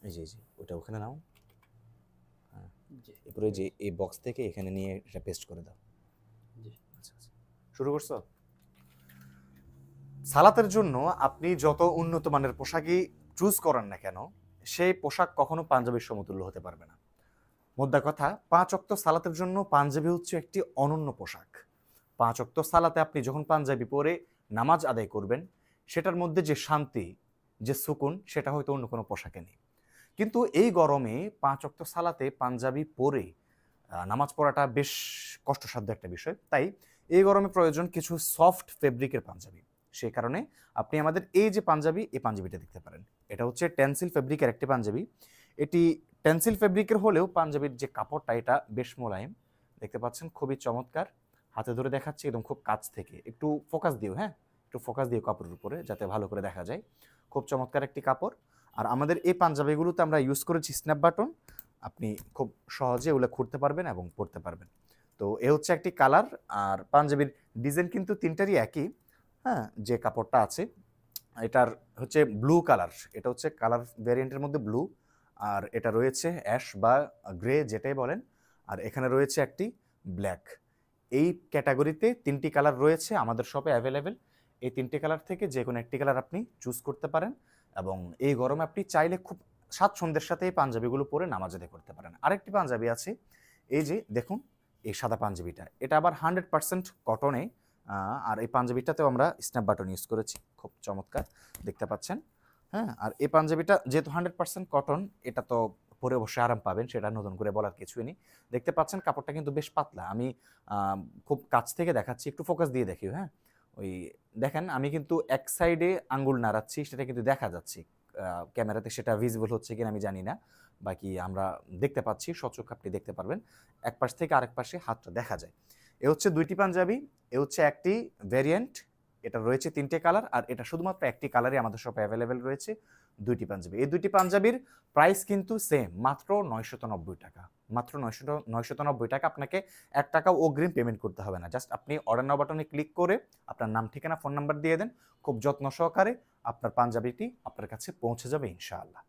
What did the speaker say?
জি ওটা ওখানে নাও। হ্যাঁ, জি এরপরে যে এই বক্স থেকে এখানে নিয়ে এটা পেস্ট করে দাও। জি আচ্ছা শুরু করছো? সালাতের জন্য আপনি যত উন্নত মানের পোশাকই চুজ করেন না কেন, সেই পোশাক কখনো পাঞ্জাবির সমতুল্য হতে পারবে না। মোদ্দা কথা, ৫ ওয়াক্ত সালাতের জন্য পাঞ্জাবি হচ্ছে একটি অনন্য পোশাক। ৫ ওয়াক্ত সালাতে আপনি যখন পাঞ্জাবি পরে নামাজ আদায় করবেন, সেটার মধ্যে যে শান্তি, যে সুকুন, সেটা হয়তো অন্য কোনো পোশাকে নেই। কিন্তু এই গরমে ৫ ওয়াক্ত সালাতে পাঞ্জাবি পরে নামাজ পড়াটা বেশ কষ্টসাধ্য একটা বিষয়। তাই এই গরমে প্রয়োজন কিছু সফট ফেব্রিকের পাঞ্জাবি। সেই কারণে আপনি আমাদের এই যে পাঞ্জাবি, এই পাঞ্জাবিটা দেখতে পারেন। এটা হচ্ছে টেনসিল ফেব্রিকের একটি পাঞ্জাবি। এটি টেনসিল ফেব্রিকের হলেও পাঞ্জাবির যে কাপড়টা এটা বেশ মোলায়েম। দেখতে পাচ্ছেন খুবই চমৎকার। হাতে ধরে দেখাচ্ছি একদম খুব কাছ থেকে। একটু ফোকাস দিও, হ্যাঁ? একটু ফোকাস দিও কাপড়ের উপরে যাতে ভালো করে দেখা যায়। খুব চমৎকার একটি কাপড়। আর আমাদের এই পাঞ্জাবিগুলোতে আমরা ইউজ করেছি স্ন্যাপ বাটন। আপনি খুব সহজে ওগুলো খুঁড়তে পারবেন এবং পড়তে পারবেন। তো এ হচ্ছে একটি কালার। আর পাঞ্জাবির ডিজাইন কিন্তু ৩ টারই একই। হ্যাঁ? যে কাপড়টা আছে এটার হচ্ছে ব্লু কালার। এটা হচ্ছে কালার ভেরিয়েন্টের মধ্যে ব্লু। আর এটা রয়েছে অ্যাশ বা গ্রে যেটাই বলেন। আর এখানে রয়েছে একটি ব্ল্যাক। এই ক্যাটাগরিতে ৩টি কালার রয়েছে আমাদের শপে অ্যাভেলেবেল। এই ৩টি কালার থেকে যেকোনো একটি কালার আপনি চুজ করতে পারেন এবং এই গরমে আপনি চাইলে খুব স্বাচ্ছন্দ্যের সাথে এই পাঞ্জাবিগুলো পরে নামাজ আদায় করতে পারেন। আরেকটি পাঞ্জাবি আছে, এই যে দেখুন, এই সাদা পাঞ্জাবিটা। এটা আবার 100% কটনে। আর এই পাঞ্জাবিটাতেও আমরা স্ন্যাপ বাটন ইউজ করেছি। খুব চমৎকার দেখতে পাচ্ছেন। হ্যাঁ? আর এই পাঞ্জাবিটা যেহেতু 100% কটন, এটা তো পরে অবশ্যই আরাম পাবেন, সেটা নতুন করে বলার কিছুই নেই। দেখতে পাচ্ছেন কাপড়টা কিন্তু বেশ পাতলা। আমি আ খুব কাছ থেকে দেখাচ্ছি, একটু ফোকাস দিয়ে দেখিও, হ্যাঁ? ওই দেখেন আমি কিন্তু এক সাইডে আঙ্গুল নাড়াচ্ছি, সেটা কিন্তু দেখা যাচ্ছে। আ ক্যামেরাতে সেটা ভিজিবল হচ্ছে কিনা আমি জানি না। বাকি আমরা দেখতে পাচ্ছি, স্বচক্ষে আপনি দেখতে পারবেন। এক পাশ থেকে আরেক পাশে হাতটা দেখা যায়। এ হচ্ছে ২ টি পাঞ্জাবি, এ হচ্ছে একটি ভেরিয়েন্ট। এটা রয়েছে ৩ টে কালার আর এটা শুধুমাত্র একটি কালারই আমাদের শপে অ্যাভেলেবেল রয়েছে। ২ টি পাঞ্জাবি। এই ২ টি পাঞ্জাবির প্রাইস কিন্তু সেম, মাত্র ৳৯৯০। মাত্র ৳৯৯০ আপনাকে ৳১ অগ্রিম পেমেন্ট করতে হবে না। জাস্ট আপনি অর্ডার নাও বাটনে ক্লিক করে আপনার নাম, ঠিকানা, ফোন নাম্বার দিয়ে দেন। খুব যত্ন সহকারে আপনার পাঞ্জাবিটি আপনার কাছে পৌঁছে যাবে ইনশাআল্লাহ।